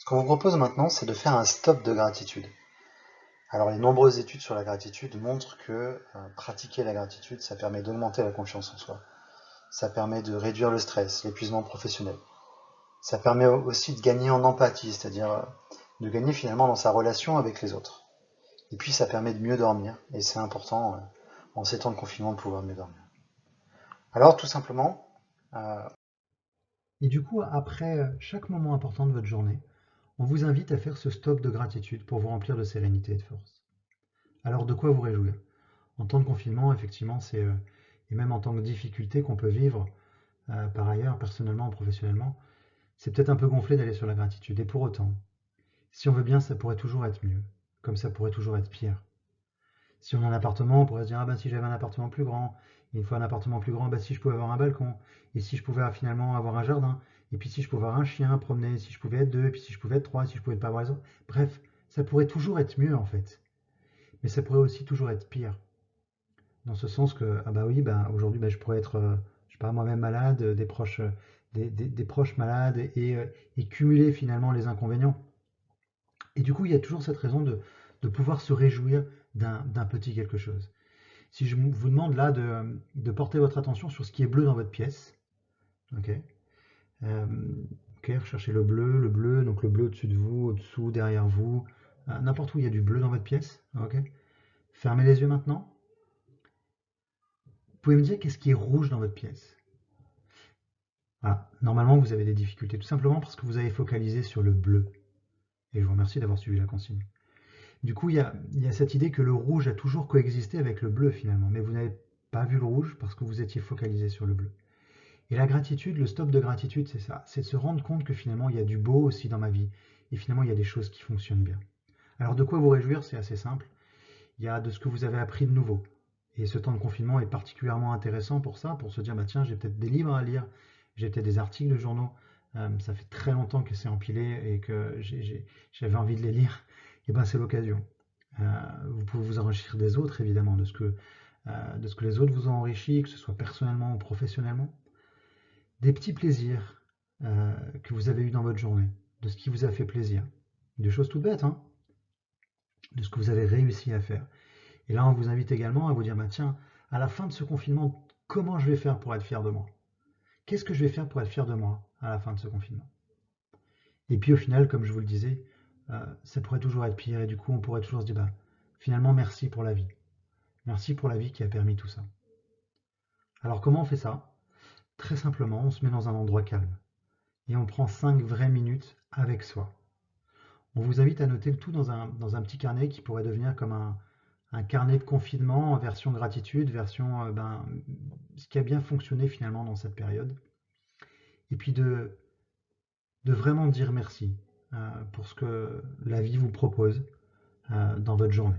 qu'on vous propose maintenant, c'est de faire un stop de gratitude. Alors, les nombreuses études sur la gratitude montrent que pratiquer la gratitude, ça permet d'augmenter la confiance en soi. Ça permet de réduire le stress, l'épuisement professionnel. Ça permet aussi de gagner en empathie, c'est-à-dire de gagner finalement dans sa relation avec les autres. Et puis, ça permet de mieux dormir, et c'est important en ces temps de confinement de pouvoir mieux dormir. Alors, tout simplement, euh, Et du coup, après chaque moment important de votre journée, on vous invite à faire ce stop de gratitude pour vous remplir de sérénité et de force. Alors de quoi vous réjouir? En temps de confinement, effectivement, et même en tant que difficulté qu'on peut vivre par ailleurs, personnellement ou professionnellement, c'est peut-être un peu gonflé d'aller sur la gratitude. Et pour autant, si on veut bien, ça pourrait toujours être mieux, comme ça pourrait toujours être pire. Si on a un appartement, on pourrait se dire, ah ben si j'avais un appartement plus grand, et une fois un appartement plus grand, bah si je pouvais avoir un balcon, et si je pouvais finalement avoir un jardin, et puis si je pouvais avoir un chien à promener, si je pouvais être deux, et puis si je pouvais être trois, si je pouvais pas avoir les autres. Bref, ça pourrait toujours être mieux en fait. Mais ça pourrait aussi toujours être pire. Dans ce sens que, ah bah oui, bah aujourd'hui, bah, je pourrais être, je sais pas, moi-même malade, des proches malades, et cumuler finalement les inconvénients. Et du coup, il y a toujours cette raison de pouvoir se réjouir d'un petit quelque chose. Si je vous demande là de porter votre attention sur ce qui est bleu dans votre pièce, ok, euh, ok, recherchez le bleu, donc le bleu au-dessus de vous, au-dessous, derrière vous, n'importe où il y a du bleu dans votre pièce, ok. Fermez les yeux maintenant. Vous pouvez me dire qu'est-ce qui est rouge dans votre pièce? Voilà. Normalement, vous avez des difficultés, tout simplement parce que vous avez focalisé sur le bleu. Et je vous remercie d'avoir suivi la consigne. Du coup, il y a cette idée que le rouge a toujours coexisté avec le bleu finalement, mais vous n'avez pas vu le rouge parce que vous étiez focalisé sur le bleu. Et la gratitude, le stop de gratitude, c'est ça. C'est de se rendre compte que finalement, il y a du beau aussi dans ma vie. Et finalement, il y a des choses qui fonctionnent bien. Alors, de quoi vous réjouir, c'est assez simple. Il y a de ce que vous avez appris de nouveau. Et ce temps de confinement est particulièrement intéressant pour ça, pour se dire, bah tiens, j'ai peut-être des livres à lire, j'ai peut-être des articles de journaux. Ça fait très longtemps que c'est empilé et que j'avais envie de les lire. Et ben, c'est l'occasion. Vous pouvez vous enrichir des autres, évidemment, de ce que les autres vous ont enrichi, que ce soit personnellement ou professionnellement. Des petits plaisirs que vous avez eus dans votre journée, de ce qui vous a fait plaisir. Des choses toutes bêtes, hein, de ce que vous avez réussi à faire. Et là, on vous invite également à vous dire, bah, tiens, à la fin de ce confinement, comment je vais faire pour être fier de moi? Qu'est-ce que je vais faire pour être fier de moi à la fin de ce confinement? Et puis au final, comme je vous le disais, ça pourrait toujours être pire, et du coup, on pourrait toujours se dire, bah, finalement, merci pour la vie. Merci pour la vie qui a permis tout ça. Alors comment on fait ça? Très simplement, on se met dans un endroit calme, et on prend 5 vraies minutes avec soi. On vous invite à noter le tout dans un petit carnet qui pourrait devenir comme un carnet de confinement en version gratitude, version ce qui a bien fonctionné finalement dans cette période. Et puis de vraiment dire merci pour ce que la vie vous propose dans votre journée.